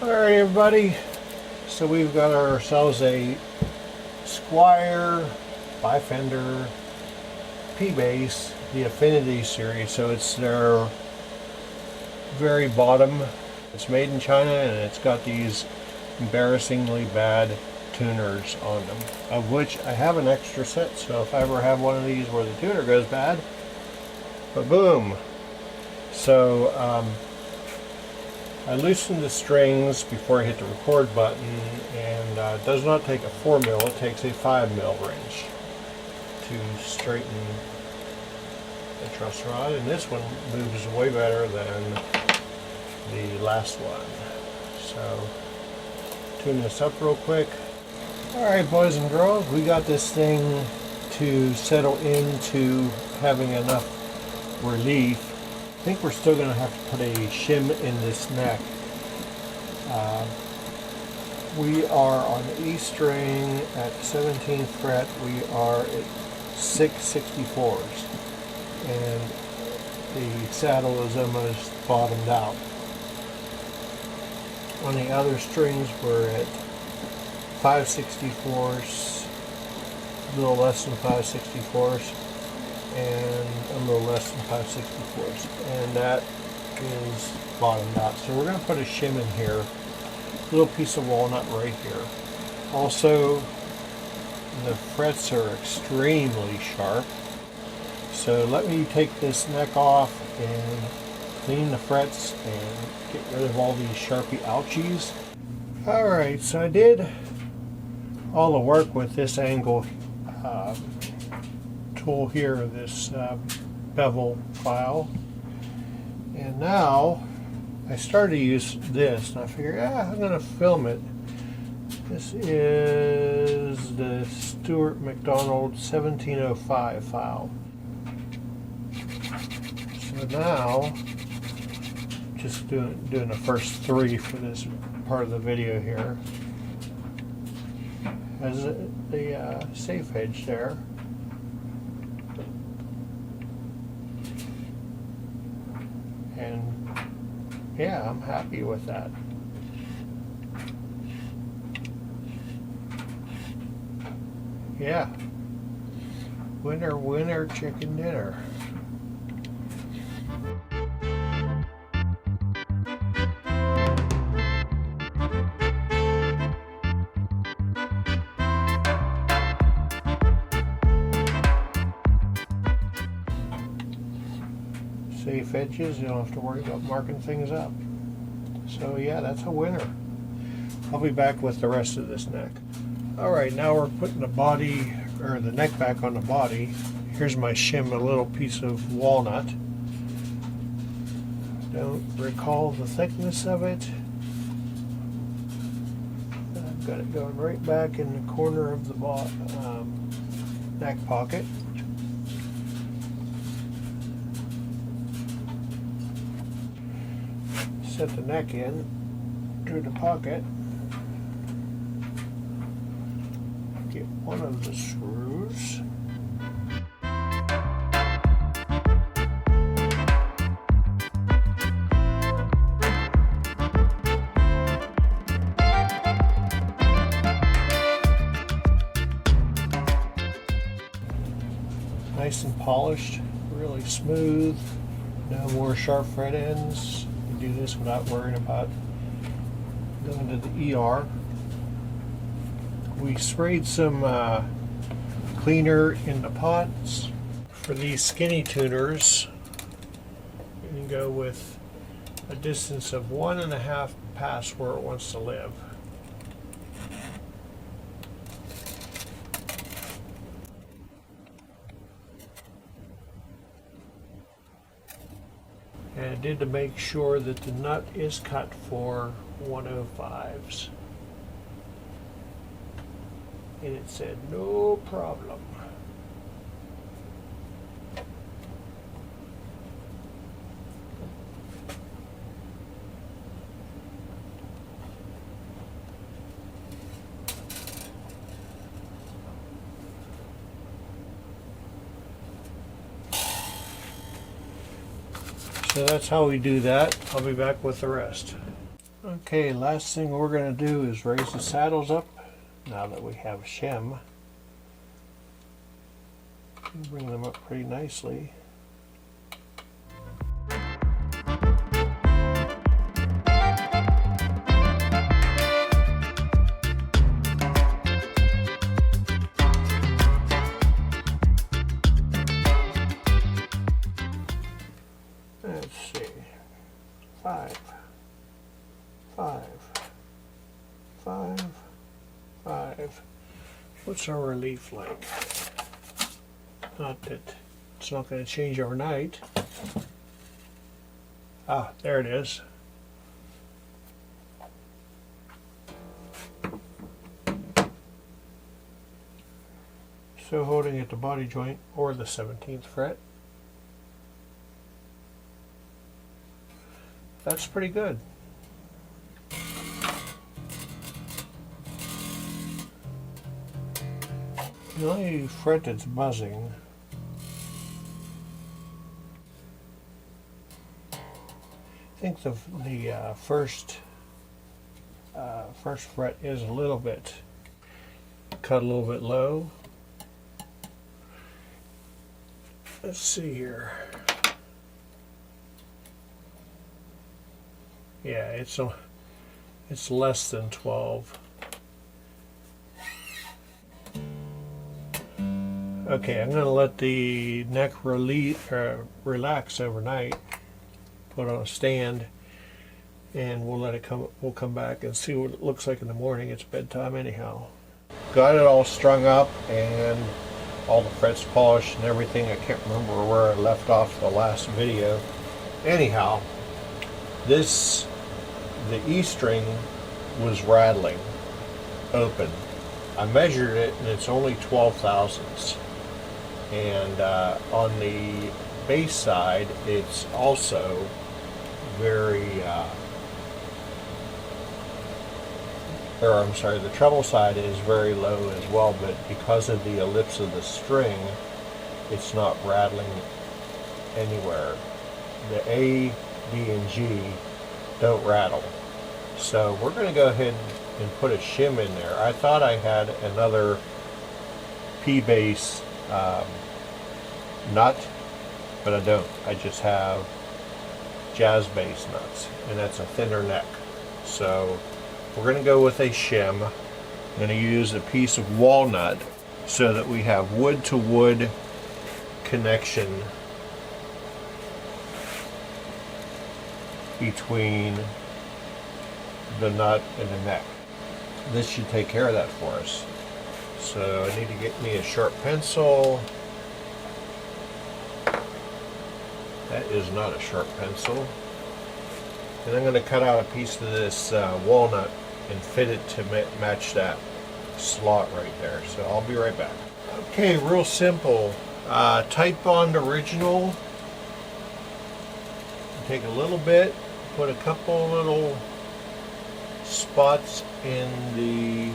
Alright everybody, so we've got ourselves a Squier bi-fender P-bass, the Affinity series. So it's their very bottom. It's made in China and it's got these embarrassingly bad tuners on them, of which I have an extra set, so if I ever have one of these where the tuner goes bad, ba-boom. So I loosened the strings before I hit the record button, and it does not take a 4mm, it takes a 5mm wrench to straighten the truss rod, and this one moves way better than the last one. So tune this up real quick. Alright boys and girls, we got this thing to settle into having enough relief. I think we're still going to have to put a shim in this neck. We are on the E string at 17th fret. We are at 6/64s, and the saddle is almost bottomed out. On the other strings we're at 5/64s, a little less than 5/64s, and a little less than 5/64s, and that is bottomed out. So we're going to put a shim in here, a little piece of walnut right here. Also, the frets are extremely sharp, so let me take this neck off and clean the frets and get rid of all these Sharpie ouchies. Alright, so I did all the work with this angle tool here, this bevel file, and now I started to use this, and I figured, I'm going to film it. This is the Stuart McDonald 1705 file. So now, just doing the first three for this part of the video here. Has the safe edge there. And yeah, I'm happy with that. Yeah. Winner, winner, chicken dinner. Safe edges, you don't have to worry about marking things up. So yeah, that's a winner. I'll be back with the rest of this neck. Alright, now we're putting the body, or the neck back on the body. Here's my shim, a little piece of walnut. Don't recall the thickness of it. I've got it going right back in the corner of the neck pocket. Set the neck in through the pocket. Get one of the screws. Nice and polished, really smooth, no more sharp fret ends. Do this without worrying about going to the ER. We sprayed some cleaner in the pots. For these skinny tuners, you can go with a distance of 1.5 past where it wants to live. And I did to make sure that the nut is cut for 105s. And it said no problem. So that's how we do that. I'll be back with the rest. Okay, last thing we're going to do is raise the saddles up now that we have a shim. Bring them up pretty nicely. Let's see. 5, 5, 5, 5. What's our relief like? Not that it's not going to change overnight. Ah, there it is. So holding at the body joint or the 17th fret. That's pretty good. The only fret that's buzzing I think the first fret is a little bit cut a little bit low. Let's see here. Yeah, it's less than 12. Okay, I'm going to let the neck relax overnight. Put on a stand, and we'll let it come. We'll come back and see what it looks like in the morning. It's bedtime anyhow. Got it all strung up and all the frets polished and everything. I can't remember where I left off the last video. Anyhow, the E string was rattling open. I measured it and it's only 12 thousandths. And on the bass side, it's also very, the treble side is very low as well, but because of the ellipse of the string, it's not rattling anywhere. The A, D, and G don't rattle. So we're going to go ahead and put a shim in there. I thought I had another P bass nut, but I don't. I just have jazz bass nuts, and that's a thinner neck. So we're going to go with a shim. I'm going to use a piece of walnut so that we have wood to wood connection between the nut and the neck. This should take care of that for us. So I need to get me a sharp pencil. That is not a sharp pencil. And I'm going to cut out a piece of this walnut and fit it to match that slot right there. So I'll be right back. Okay, real simple. Type bond original. Take a little bit, put a couple little spots in the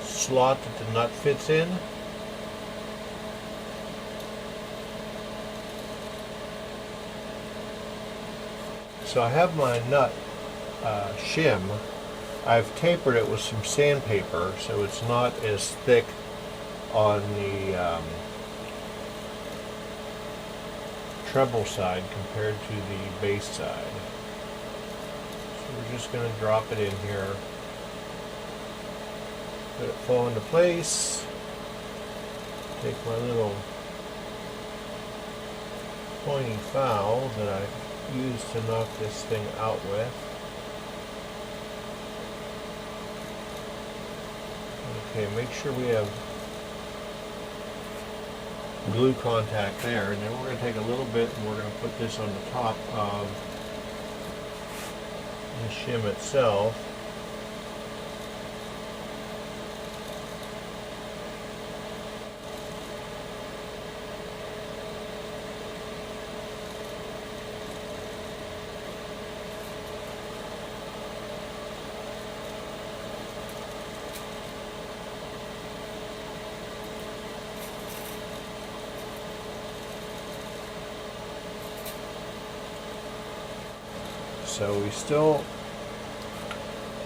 slot that the nut fits in. So I have my nut shim. I've tapered it with some sandpaper so it's not as thick on the treble side compared to the bass side. So we're just going to drop it in here. Let it fall into place. Take my little pointy fowle that I used to knock this thing out with. Okay, make sure we have glue contact there, and then we're going to take a little bit and we're going to put this on the top of the shim itself. so we still,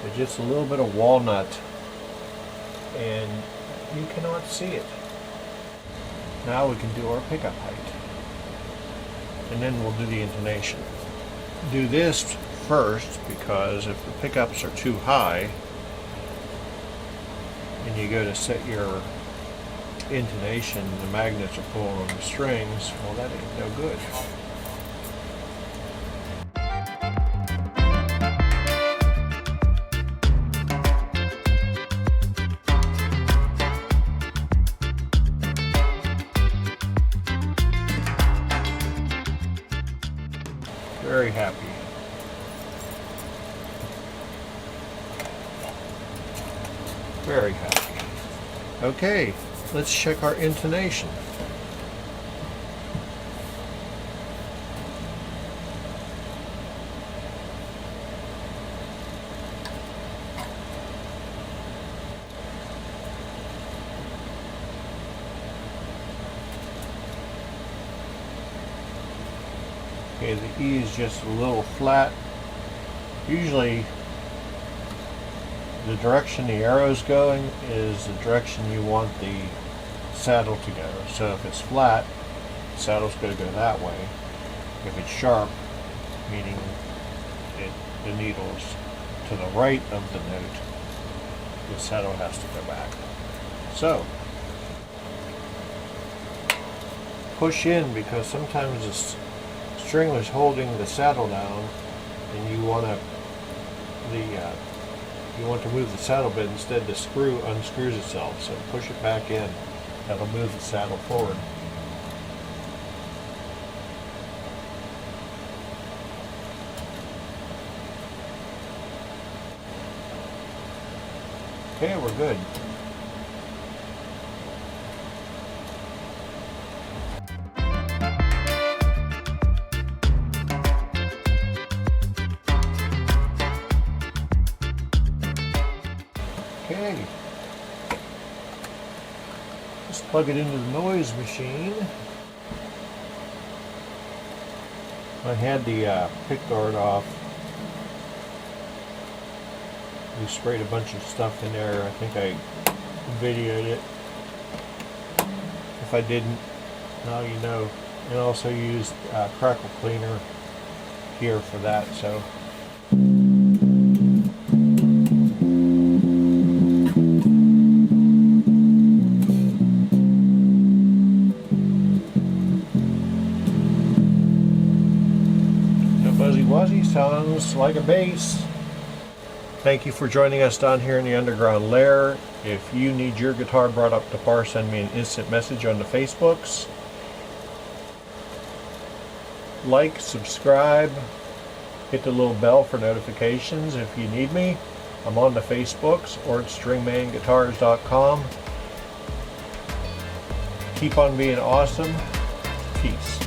it's just a little bit of walnut, and you cannot see it. Now we can do our pickup height, and then we'll do the intonation. Do this first, because if the pickups are too high and you go to set your intonation, the magnets are pulling on the strings, well, that ain't no good. Very happy. Very happy. Okay, let's check our intonation. Okay, the E is just a little flat. Usually the direction the arrow's going is the direction you want the saddle to go. So if it's flat, the saddle's going to go that way. If it's sharp, meaning the needle's to the right of the note, the saddle has to go back. So push in, because sometimes the string is holding the saddle down, and you want to move the saddle bit. Instead, the screw unscrews itself, so push it back in. That'll move the saddle forward. Okay, we're good. Okay, just plug it into the noise machine. I had the pick guard off. We sprayed a bunch of stuff in there. I think I videoed it. If I didn't, now you know. And also used crackle cleaner here for that. So. Fuzzy Wuzzy sounds like a bass. Thank you for joining us down here in the underground lair. If you need your guitar brought up to par, send me an instant message on the Facebooks. Like, subscribe, hit the little bell for notifications if you need me. I'm on the Facebooks or at stringmanguitars.com. Keep on being awesome. Peace.